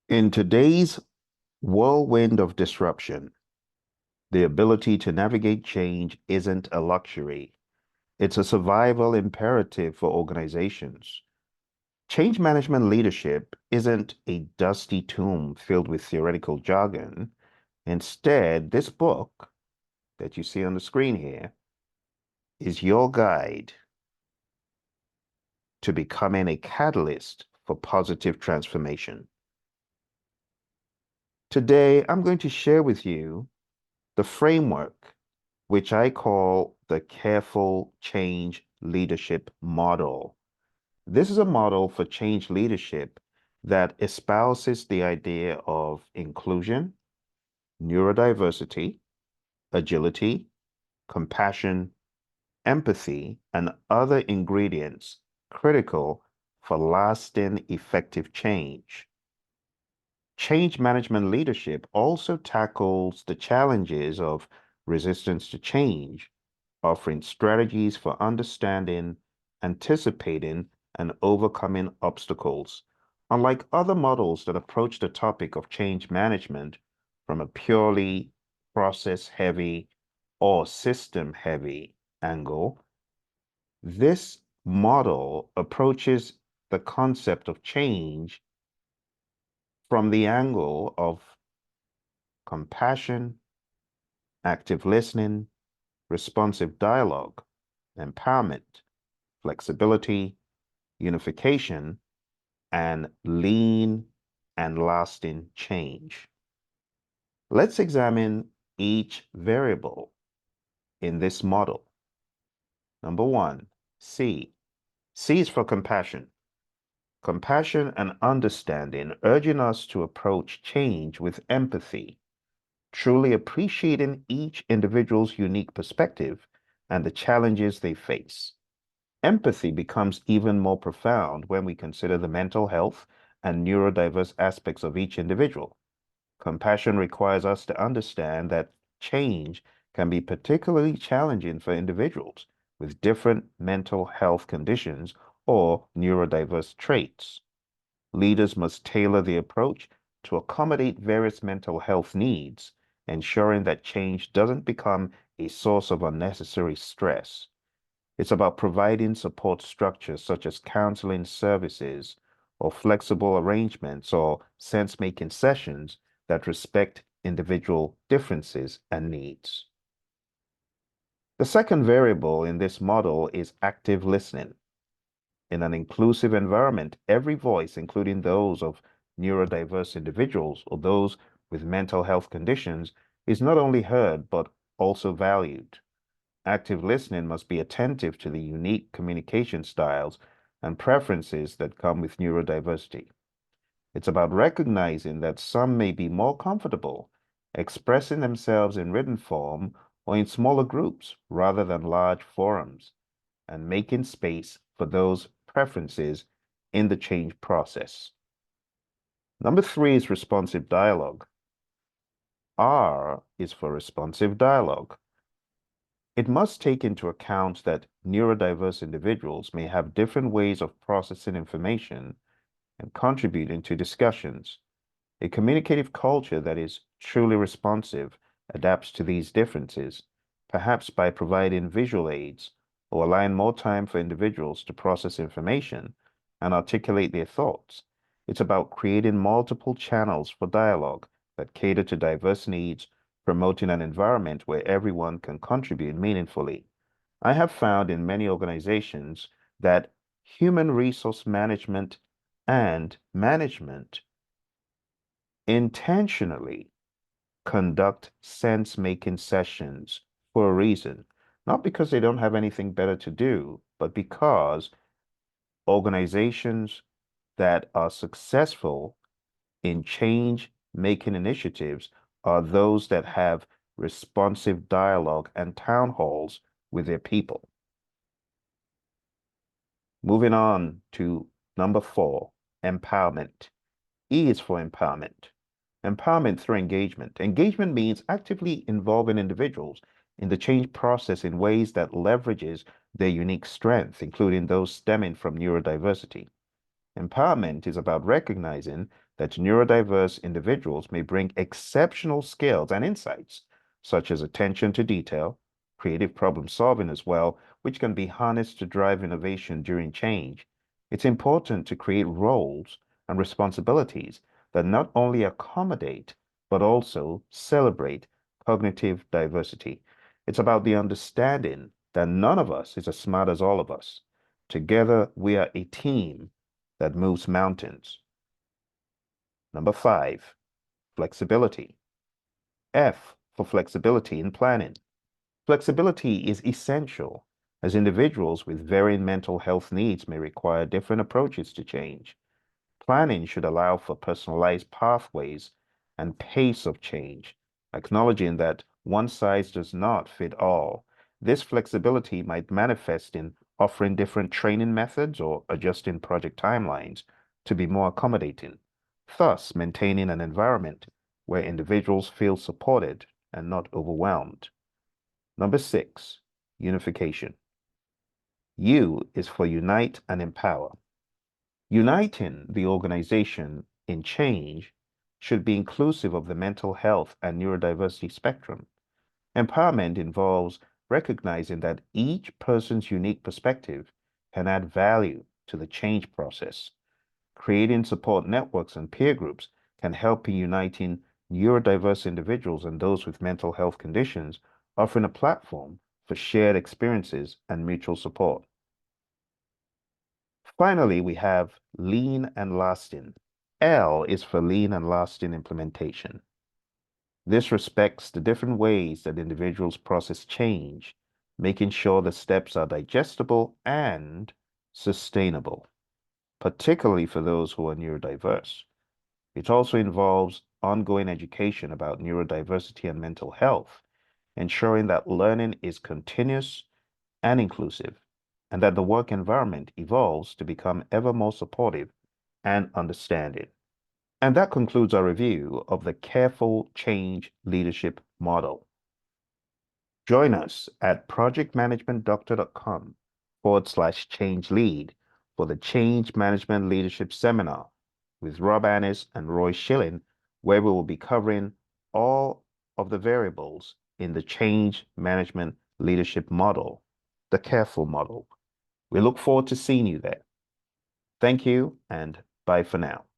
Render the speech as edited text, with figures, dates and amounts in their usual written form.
In today's whirlwind of disruption, the ability to navigate change isn't a luxury. It's a survival imperative for organizations. Change management leadership isn't a dusty tomb filled with theoretical jargon. Instead, this book that you see on the screen here is your guide to becoming a catalyst for positive transformation. Today, I'm going to share with you the framework, which I call the Careful Change Leadership Model. This is a model for change leadership that espouses the idea of inclusion, neurodiversity, agility, compassion, empathy, and other ingredients critical for lasting effective change. Change management leadership also tackles the challenges of resistance to change, offering strategies for understanding, anticipating, and overcoming obstacles. Unlike other models that approach the topic of change management from a purely process-heavy or system-heavy angle, this model approaches the concept of change from the angle of compassion, active listening, responsive dialogue, empowerment, flexibility, unification, and lean and lasting change. Let's examine each variable in this model. Number one, C. C is for compassion. Compassion and understanding, urging us to approach change with empathy, truly appreciating each individual's unique perspective and the challenges they face. Empathy becomes even more profound when we consider the mental health and neurodiverse aspects of each individual. Compassion requires us to understand that change can be particularly challenging for individuals with different mental health conditions or neurodiverse traits. Leaders must tailor the approach to accommodate various mental health needs, ensuring that change doesn't become a source of unnecessary stress. It's about providing support structures such as counseling services or flexible arrangements or sense-making sessions that respect individual differences and needs. The second variable in this model is active listening. In an inclusive environment, every voice, including those of neurodiverse individuals or those with mental health conditions, is not only heard but also valued. Active listening must be attentive to the unique communication styles and preferences that come with neurodiversity. It's about recognizing that some may be more comfortable expressing themselves in written form or in smaller groups rather than large forums, and making space for those preferences in the change process. Number three is responsive dialogue. R is for responsive dialogue. It must take into account that neurodiverse individuals may have different ways of processing information and contributing to discussions. A communicative culture that is truly responsive adapts to these differences, perhaps by providing visual aids or allowing more time for individuals to process information and articulate their thoughts. It's about creating multiple channels for dialogue that cater to diverse needs, promoting an environment where everyone can contribute meaningfully. I have found in many organizations that human resource management and management intentionally conduct sense-making sessions for a reason, not because they don't have anything better to do, but because organizations that are successful in change-making initiatives are those that have responsive dialogue and town halls with their people. Moving on to number four, empowerment. E is for empowerment. Empowerment through engagement. Engagement means actively involving individuals in the change process in ways that leverages their unique strengths, including those stemming from neurodiversity. Empowerment is about recognizing that neurodiverse individuals may bring exceptional skills and insights, such as attention to detail, creative problem solving as well, which can be harnessed to drive innovation during change. It's important to create roles and responsibilities that not only accommodate, but also celebrate cognitive diversity. It's about the understanding that none of us is as smart as all of us. Together, we are a team that moves mountains. Number 5, flexibility. F for flexibility in planning. Flexibility is essential as individuals with varying mental health needs may require different approaches to change. Planning should allow for personalized pathways and pace of change, acknowledging that one size does not fit all. This flexibility might manifest in offering different training methods or adjusting project timelines to be more accommodating, thus maintaining an environment where individuals feel supported and not overwhelmed. Number 6, unification. U is for unite and empower. Uniting the organization in change should be inclusive of the mental health and neurodiversity spectrum. Empowerment involves recognizing that each person's unique perspective can add value to the change process. Creating support networks and peer groups can help in uniting neurodiverse individuals and those with mental health conditions, offering a platform for shared experiences and mutual support. Finally, we have lean and lasting. L is for lean and lasting implementation. This respects the different ways that individuals process change, making sure the steps are digestible and sustainable, particularly for those who are neurodiverse. It also involves ongoing education about neurodiversity and mental health, ensuring that learning is continuous and inclusive, and that the work environment evolves to become ever more supportive and understanding. And that concludes our review of the Careful Change Leadership Model. Join us at projectmanagementdoctor.com/change lead for the Change Management Leadership Seminar with Rob Annis and Roy Schilling, where we will be covering all of the variables in the Change Management Leadership Model, the Careful Model. We look forward to seeing you there. Thank you and bye for now.